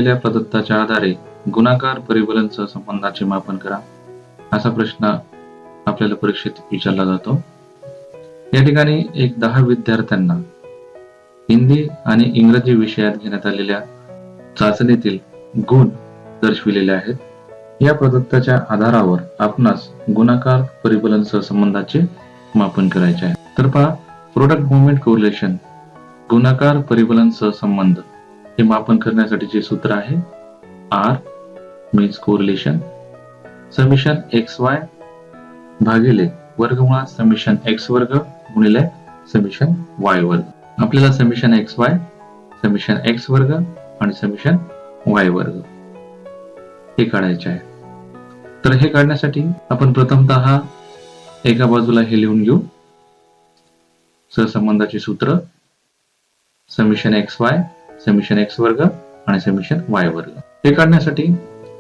दिलेल्या प्रदत्ताच्या आधारे गुणाकार परिवलन सहसंबंधाचे मापन करा, असा प्रश्न आपल्याला परीक्षेत विचारला जातो. या ठिकाणी एक 10 विद्यार्थ्यांना हिंदी आणि इंग्रजी विषयात घेण्यात आलेल्या चाचणीतील गुण दर्शविलेले आहेत. या प्रदत्ताच्या आधारावर आपणास गुणाकार परिवलन सहसंबंधाचे मापन करायचे आहे. तर पहा, प्रोडक्ट मोमेंट कोरिलेशन गुणाकार परिवलन सहसंबंध हे मापन करण्यासाठीचे सूत्र आहे R means correlation summation XY भागिले वर्गमुळात समेशन X वर्ग गुणिले समेशन Y वर्ग. आपल्याला समेशन XY, समेशन X वर्ग आणि समेशन Y वर्ग हे काढायचे आहे. तर हे काढण्यासाठी आपण प्रथमतः एका बाजूला हे लिहून घेऊ, सहसंबंधाचे सूत्र समेशन XY, समेशन X वर्ग आणि समेशन Y वर्ग. हे काढण्यासाठी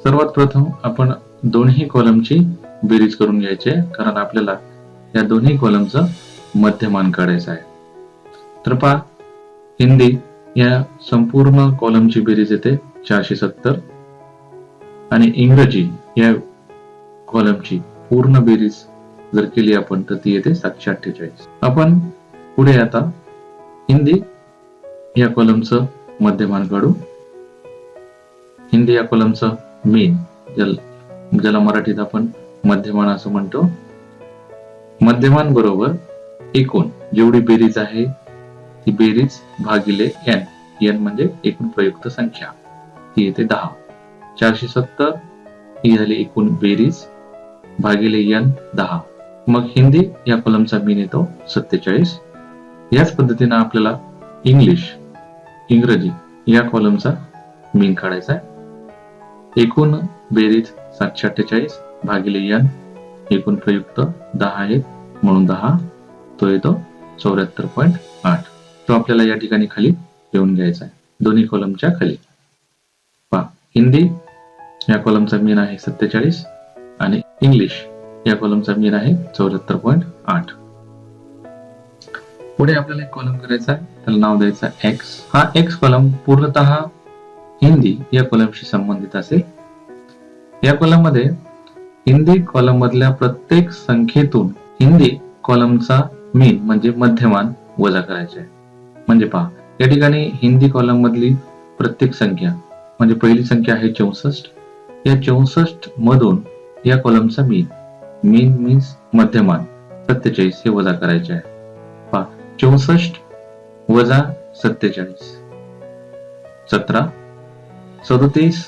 सर्वात प्रथम आपण दोन्ही कॉलमची बेरीज करून घ्यायची आहे, कारण आपल्याला या दोन्ही कॉलमचं मध्यमान काढायचं आहे. तर पहा, हिंदी या संपूर्ण कॉलमची बेरीज येते 470 आणि इंग्रजी या कॉलमची पूर्ण बेरीज जर केली आपण तर ती येते 748. आपण पुढे आता हिंदी या कॉलमचं मध्यमान काढू. हिंदी या कॉलमचं मीन, ज्याला मराठीत आपण मध्यमान असं म्हणतो. मध्यमान बरोबर एकूण जेवढी बेरीज आहे ती बेरीज भागिले n. n म्हणजे एकूण प्रयुक्त संख्या, ती येते 10. 470 ही झाली एकूण बेरीज भागिले n 10. मग हिंदी या कॉलमचा मीन येतो 47. याच पद्धतीने आपल्याला इंग्रजी या कॉलमचा मीन काढायचा आहे. एकूण बेरीज 748 भागिले n, एकूण प्रयुक्त 10 आहेत म्हणून 10, तो येतो 74.8. तो आपल्याला या ठिकाणी खाली लिहून घ्यायचा आहे, दोन्ही कॉलमच्या खाली. पहा, हिंदी या कॉलमचा मीन आहे 47 आणि इंग्लिश या कॉलमचा मीन आहे 74.8. पुढे आपल्याला एक कॉलम करायचा आहे, त्याला नाव द्यायचं X. हा X कॉलम पूर्णतः हिंदी या कॉलमशी संबंधित असेल. या कॉलम मध्ये हिंदी कॉलम मधल्या प्रत्येक संख्येतून हिंदी कॉलमचा मीन म्हणजे मध्यमान वजा करायचे आहे. म्हणजे पहा, या ठिकाणी हिंदी कॉलम मधली प्रत्येक संख्या म्हणजे पहिली संख्या आहे 64. या 64 मधून या कॉलमचा मीन मीन्स मध्यमान 47 हे वजा करायचे आहे. पहा, 64 वजा 47 17. 37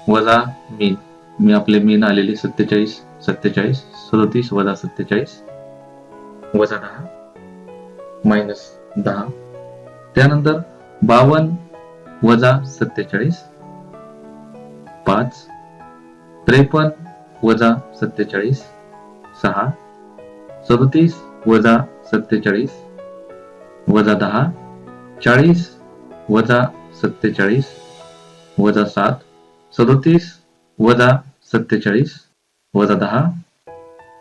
वजा मीन, मी आपले मीन आलेले 47 37 वजा 47 वजा 10 मायनस 10. त्यानंतर 52 वजा 47 5. 53 वजा 47 6. 37 वजा 47 वजा 10. 40 वजा 47 वजा 7. 37 वजा 47 वजा 10.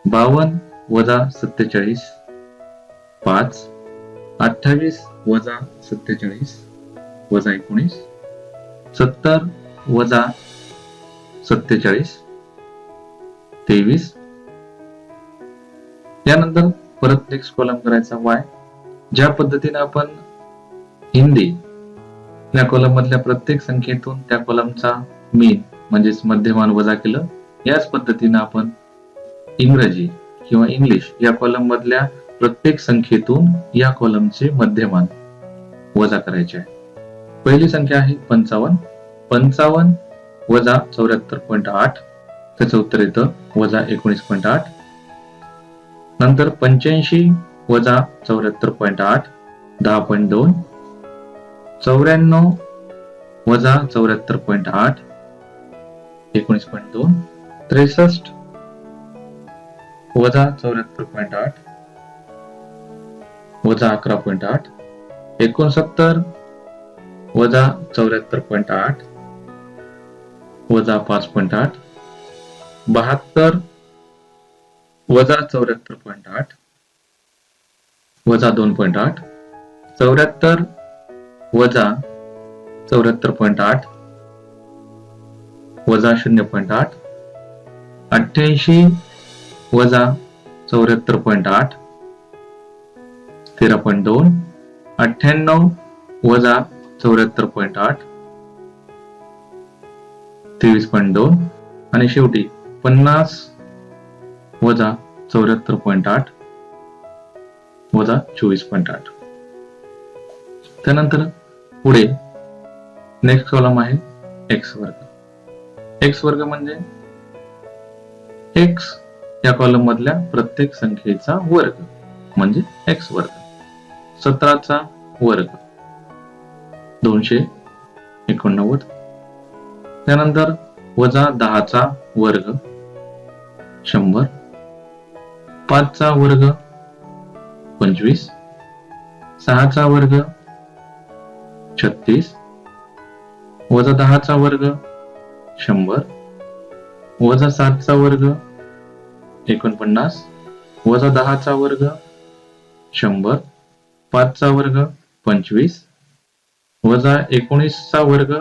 52 वजा 47 5. 28 वजा 47 वजा 19. 70 वजा 47 23. यानंतर परत नेक्स्ट कॉलम करायचा Y. ज्या पद्धतीने आपण हिंदी या कॉलम मधल्या प्रत्येक संख्येतून त्या कॉलमचा मीन म्हणजेच मध्यमान वजा केलं, याच पद्धतीने आपण इंग्रजी किंवा इंग्लिश या कॉलम मधल्या प्रत्येक संख्येतून या कॉलमचे मध्यमान वजा करायचे आहे. पहिली संख्या आहे 55. 55 वजा 74.8, त्याचं उत्तर येतं वजा 19.8. नंतर 85 वजा 74.8 10.2. 94 वजा 74.8 19.2. 63 वजा 74.8 वजा 11.8. 69 वजा 74.8 वजा 5.8. 72 वजा 74.8 वजा 2.8. 74 वजा 74.8 वजा 0.8, 88 वजा 74.8, 13.2, 98 वजा 74.8, 23.2 आणि शेवटी 50 वजा 74.8 वजा 24.8. त्यानंतर पुढे नेक्स्ट कॉलम आहे एक्स वर्ग. एक्स वर्ग म्हणजे एक्स या कॉलम मधल्या प्रत्येक संख्येचा वर्ग म्हणजे एक्स वर्ग. 17चा वर्ग 289. त्यानंतर वजा 10चा वर्ग 100, 5चा वर्ग 25, 6चा वर्ग 36, वजा 10चा वर्ग 100, वजा 7चा वर्ग 49, वजा 10चा वर्ग 100, 5चा वर्ग 25, वजा 19चा वर्ग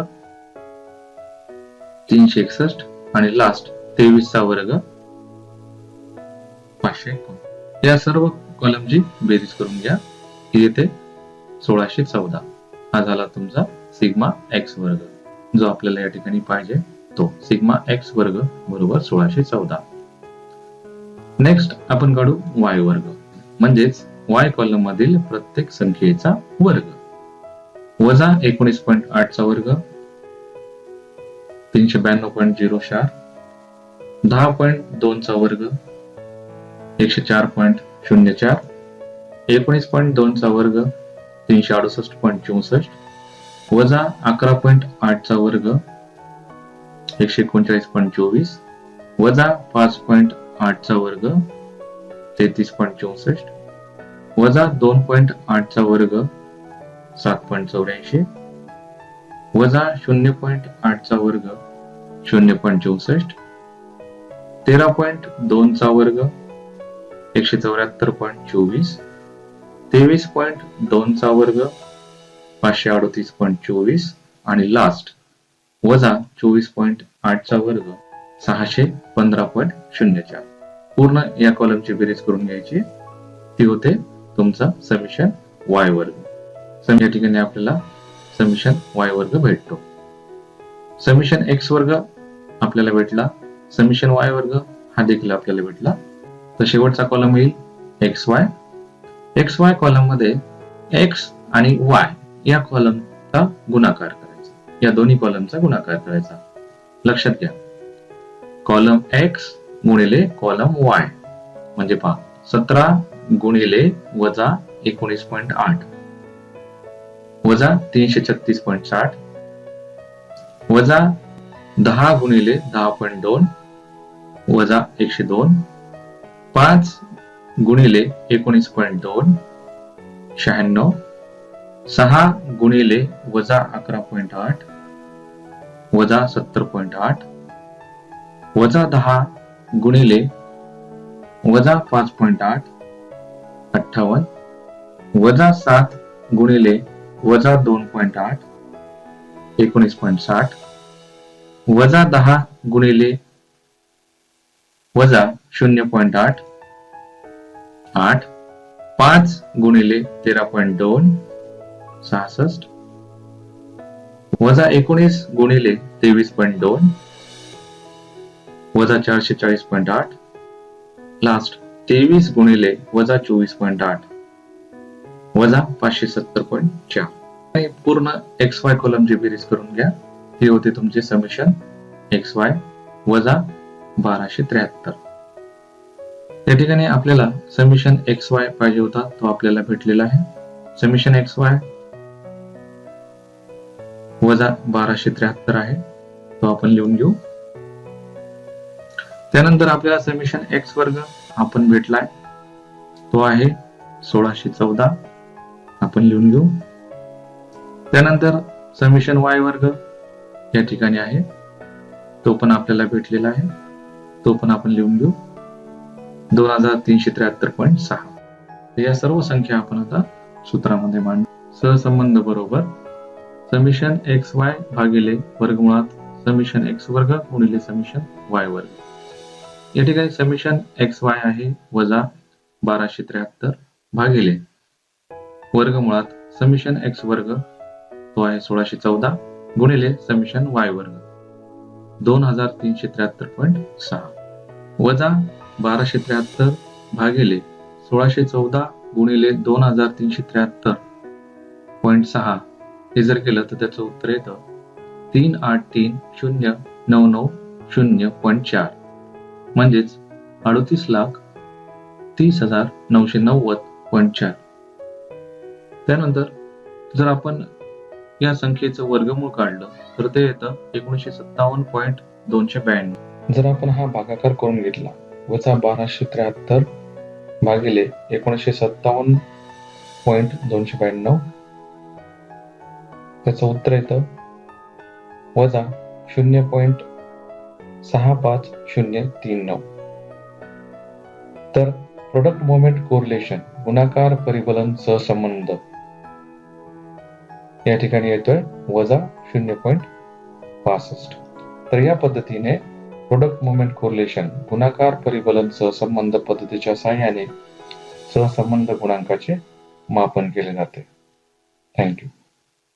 361 आणि लास्ट 23चा वर्ग 500. या सर्व कॉलमची बेरीज करून घ्या. ही येते 1614. हा झाला तुमचा सिग्मा एक्स वर्ग, जो आपल्याला या ठिकाणी पाहिजे तो सिग्मा एक्स वर्ग बरोबर 1614. नेक्स्ट आपण काढू वाय वर्ग, म्हणजेच वाय कॉलम मधील प्रत्येक संख्येचा वर्ग. वजा 19.8 चा वर्ग 392.04, 10.2 चा वर्ग 104.04, 19.2 चा वर्ग 368.64, वजा 11.8 चा वर्ग 139.24, वजा 5.8 चा वर्ग 33.64, वजा 2.8 चा वर्ग 7.84, वजा 0.8 चा वर्ग 0.64, 13.2 चा वर्ग 174.24, 23.2 चा वर्ग 538.24 आणि लास्ट वजा 24.8 चा वर्ग 615.04. पूर्ण या कॉलमची बेरीज करून घ्यायची. ती होते तुमचा समिशन वाय वर्ग. या ठिकाणी आपल्याला समिशन वाय वर्ग भेटतो. समिशन एक्स वर्ग आपल्याला भेटला, समिशन वाय वर्ग हा देखील आपल्याला भेटला. तर शेवटचा कॉलम येईल x Y. X Y column मध्ये एक्स आणि वाय या कॉलमचा गुणाकार करायचा, या दोन्ही कॉलमचा गुणाकार करायचा. लक्षात घ्या, कॉलम एक्स गुणिले कॉलम वाय म्हणजे पहा 17 गुणिले वजा 19.8 वजा 336.60 वजा 10 गुणिले 10.2 वजा 102, 5 गुणिले 19.2 96, 6 गुणिले वजा 11.8 वजा 70.8 वजा 10 गुणिले वजा 5.8 58, वजा 7 गुणिले वजा 2.8 19.60, वजा 10 गुणिले वजा 0.8 8, 5 गुणिले 13.2 66, वजा 19 गुणिले 23.2 वजा 440.8, लास्ट 23 गुणिले वजा 24.8 वजा 570.4. पूर्ण एक्स वाय कॉलमची बेरीज करून घ्या. ही होते तुमचे समिशन एक्स वाय वजा 1273. या ठिकाणी आपल्याला समिशन एक्स वाय पाहिजे होता, तो आपल्याला भेटलेला आहे. समिशन एक्स वाय वजा 1273 आहे, तो आपण लिहून घेऊ. त्यानंतर आपल्याला समिशन एक्स वर्ग आपण भेटलाय, तो आहे 1614, आपण लिहून घेऊ. त्यानंतर समिशन वाय वर्ग या ठिकाणी आहे, तो पण आपल्याला भेटलेला आहे, तो पण आपण लिहून घेऊ 2373.6. या सर्व संख्या आपण आता सूत्रामध्ये मांडू. सहसंबंध बरोबर समिशन एक्स वाय भागिले वर्गमुळात समेशन एक्स वर्ग गुणिले समेशन वाय वर्ग। या ठिकाणी समेशन एक्स वाय आहे वजा 1273 भागिले वर्गमुळात समेशन एक्स वर्ग तो आहे 1614 गुणिले समेशन वाय वर्ग 2373.6 वजा 1273 भागिले 1614 गुणिले 2373.6 हे जर केलं तर त्याचं उत्तर येतं 3830990.4 म्हणजेच 38,30,990.4। त्यानंतर जर आपण या संख्येचं वर्गमूळ काढलं तर ते येतं 1957.292। जर आपण हा भागाकार करून घेतला वजा 1273 भागिले 1957.292 त्याचं उत्तर येतं वजा 0.65039। तर प्रोडक्ट मोमेंट कोरिलेशन गुणाकार परिबलन सहसंबंध या ठिकाणी येतोय वजा 0.65। तर या पद्धतीने प्रोडक्ट मोमेंट कोरिलेशन गुणाकार परिबलन सहसंबंध पद्धतीच्या सहाय्याने सहसंबंध गुणांकाचे मापन केले जाते। थँक्यू।